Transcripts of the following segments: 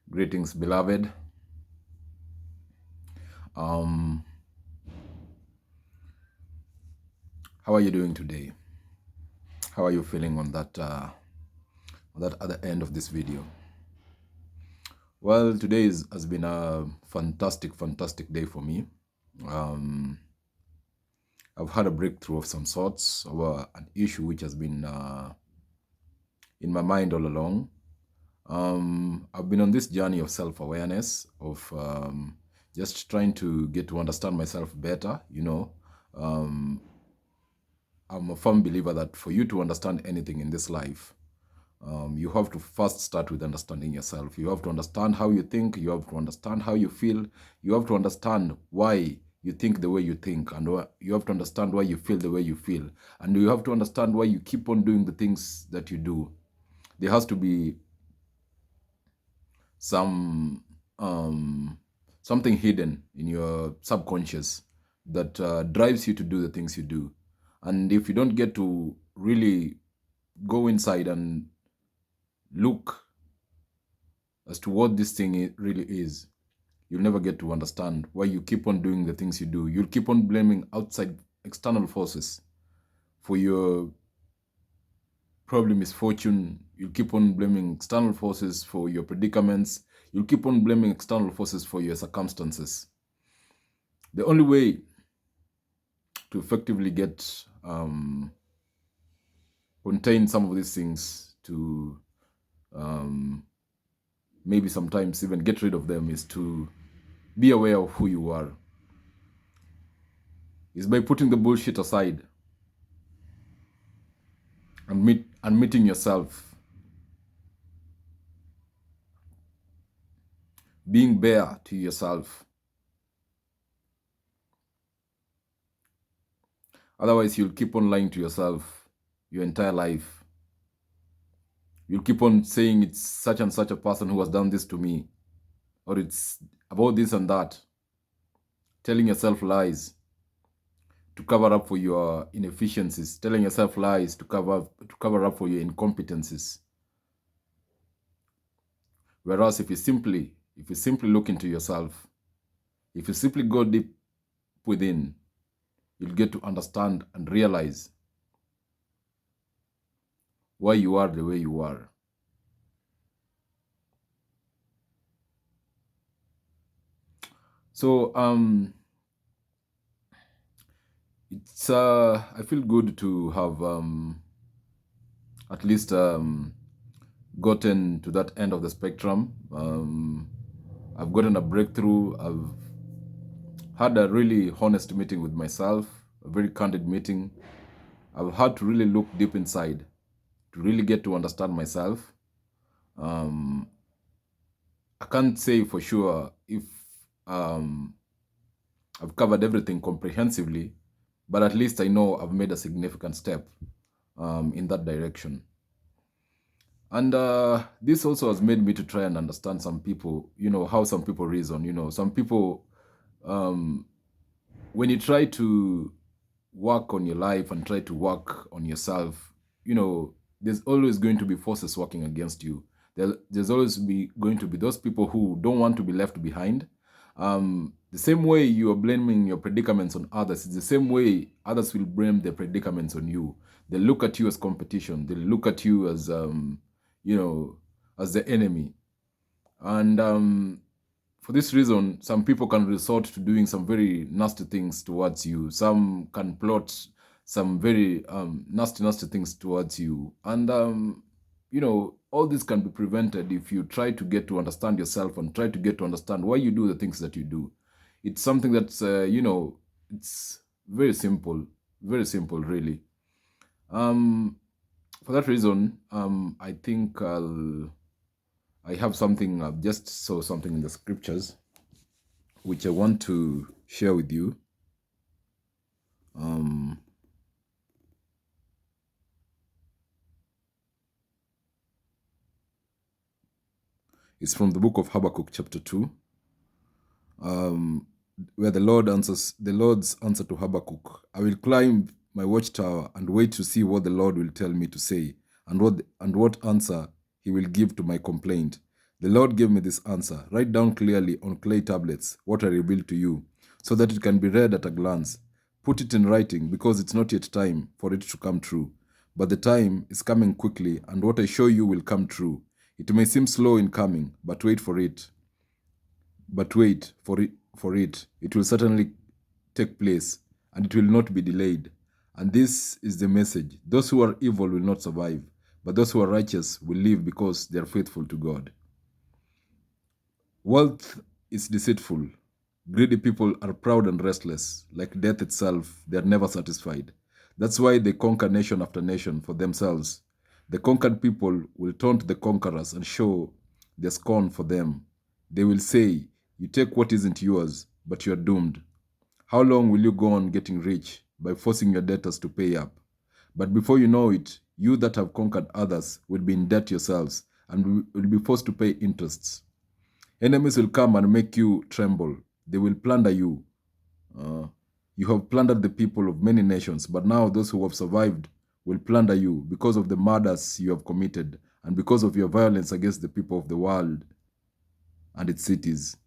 Greetings, beloved. Um, how are you doing today? How are you feeling on that other end of this video? Well, has been a fantastic day for me. Um, I've had a breakthrough of some sorts over an issue which has been in my mind all along. I've been on this journey of self-awareness, of just trying to get to understand myself better. Um, I'm a firm believer that for you to understand anything in this life, you have to first start with understanding yourself. You have to understand how you think. You have to understand how you feel. You have to understand why you think the way you think, and you have to understand why you feel the way you feel, and you have to understand why you keep on doing the things that you do. There has to be some something hidden in your subconscious that drives you to do the things you do. And if you don't get to really go inside and look as to what this thing really is, you'll never get to understand why you keep on doing the things you do. You'll keep on blaming outside external forces for your probably misfortune. You'll keep on blaming external forces for your predicaments. You'll keep on blaming external forces for your circumstances. The only way to effectively get contain some of these things, to maybe sometimes even get rid of them, is to be aware of who you are. Is by putting the bullshit aside and meeting yourself, being bare to yourself. Otherwise, you'll keep on lying to yourself your entire life. You'll keep on saying it's such and such a person who has done this to me, or it's about this and that, telling yourself lies to cover up for your inefficiencies, telling yourself lies to cover up for your incompetencies. Whereas if you simply look into yourself, if you simply go deep within, you'll get to understand and realize why you are the way you are. So it's I feel good to have at least gotten to that end of the spectrum. I've gotten a breakthrough. I've had a really honest meeting with myself, a very candid meeting. I've had to really look deep inside to really get to understand myself. I can't say for sure if I've covered everything comprehensively, but at least I know I've made a significant step in that direction. And this also has made me to try and understand some people, how some people reason. Some people, when you try to work on your life and try to work on yourself, there's always going to be forces working against you. There's always going to be those people who don't want to be left behind. The same way you are blaming your predicaments on others, it's the same way others will blame their predicaments on you. They look at you as competition. They look at you as, as the enemy. And for this reason, some people can resort to doing some very nasty things towards you. Some can plot some very nasty things towards you. And, all this can be prevented if you try to get to understand yourself and try to get to understand why you do the things that you do. It's something that's, it's very simple, really. For that reason, I think I have something, I've just saw something in the scriptures, which I want to share with you. It's from the book of Habakkuk chapter 2, where the Lord's answer to Habakkuk: I will climb my watchtower and wait to see what the Lord will tell me to say, and what answer he will give to my complaint. The Lord gave me this answer. Write down clearly on clay tablets what I revealed to you, so that it can be read at a glance. Put it in writing, because it's not yet time for it to come true. But the time is coming quickly, and what I show you will come true. It may seem slow in coming, but wait for it. But wait for it. It will certainly take place, and it will not be delayed. And this is the message: those who are evil will not survive, but those who are righteous will live because they are faithful to God. Wealth is deceitful. Greedy people are proud and restless. Like death itself, they are never satisfied. That's why they conquer nation after nation for themselves. The conquered people will taunt the conquerors and show their scorn for them. They will say, "You take what isn't yours, but you are doomed." How long will you go on getting rich by forcing your debtors to pay up? But before you know it, you that have conquered others will be in debt yourselves and will be forced to pay interests. Enemies will come and make you tremble. They will plunder you. You have plundered the people of many nations, but now those who have survived will plunder you because of the murders you have committed and because of your violence against the people of the world and its cities.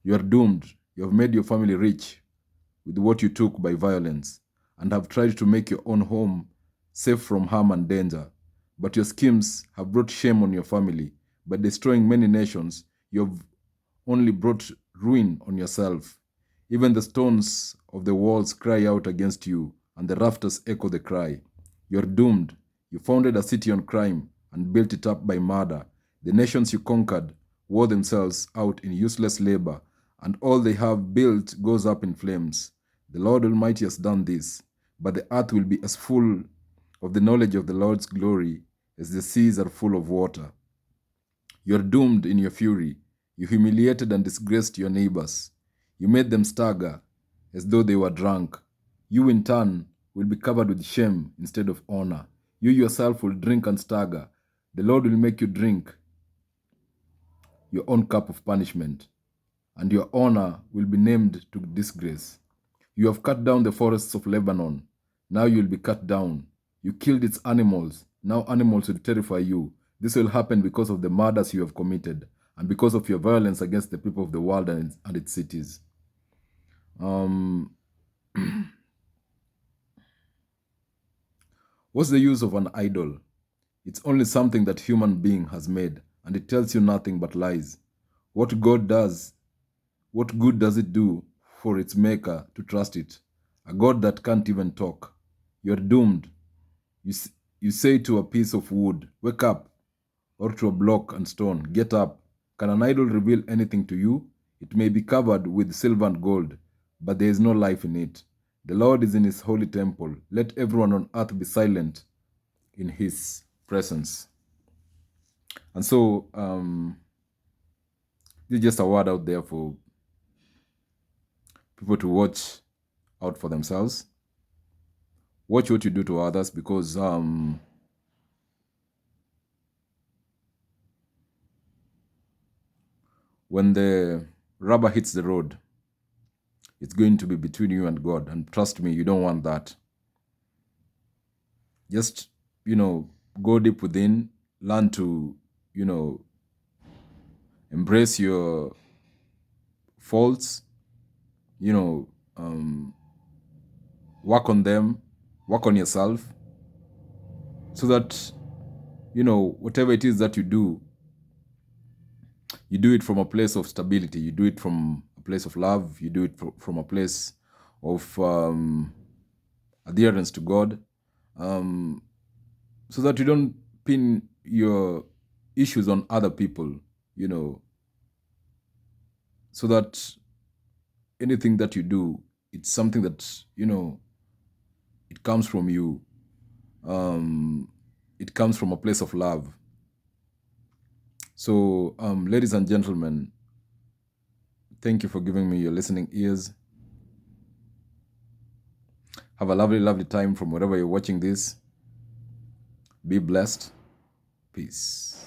You are doomed. You have made your family rich with what you took by violence and have tried to make your own home safe from harm and danger. But your schemes have brought shame on your family. By destroying many nations, you have only brought ruin on yourself. Even the stones of the walls cry out against you, and the rafters echo the cry. You are doomed. You founded a city on crime and built it up by murder. The nations you conquered wore themselves out in useless labor, and all they have built goes up in flames. The Lord Almighty has done this, but the earth will be as full of the knowledge of the Lord's glory as the seas are full of water. You are doomed in your fury. You humiliated and disgraced your neighbors. You made them stagger as though they were drunk. You, in turn, will be covered with shame instead of honor. You yourself will drink and stagger. The Lord will make you drink your own cup of punishment, and your honor will be named to disgrace. You have cut down the forests of Lebanon. Now you will be cut down. You killed its animals. Now animals will terrify you. This will happen because of the murders you have committed and because of your violence against the people of the world and its cities. What's the use of an idol? It's only something that human being has made, and it tells you nothing but lies. What good does it do for its maker to trust it? A God that can't even talk. You're doomed. You say to a piece of wood, "Wake up," or to a block and stone, "Get up." Can an idol reveal anything to you? It may be covered with silver and gold, but there is no life in it. The Lord is in his holy temple. Let everyone on earth be silent in his presence. And so, this is just a word out there for people to watch out for themselves. Watch what you do to others, because when the rubber hits the road, it's going to be between you and God. And trust me, you don't want that. Just, go deep within, learn to, embrace your faults, work on them, work on yourself, so that, whatever it is that you do it from a place of stability. You do it from a place of love. You do it from a place of adherence to God, so that you don't pin your issues on other people, so that anything that you do, it's something that, it comes from you. It comes from a place of love. So, ladies and gentlemen, thank you for giving me your listening ears. Have a lovely, lovely time from wherever you're watching this. Be blessed. Peace.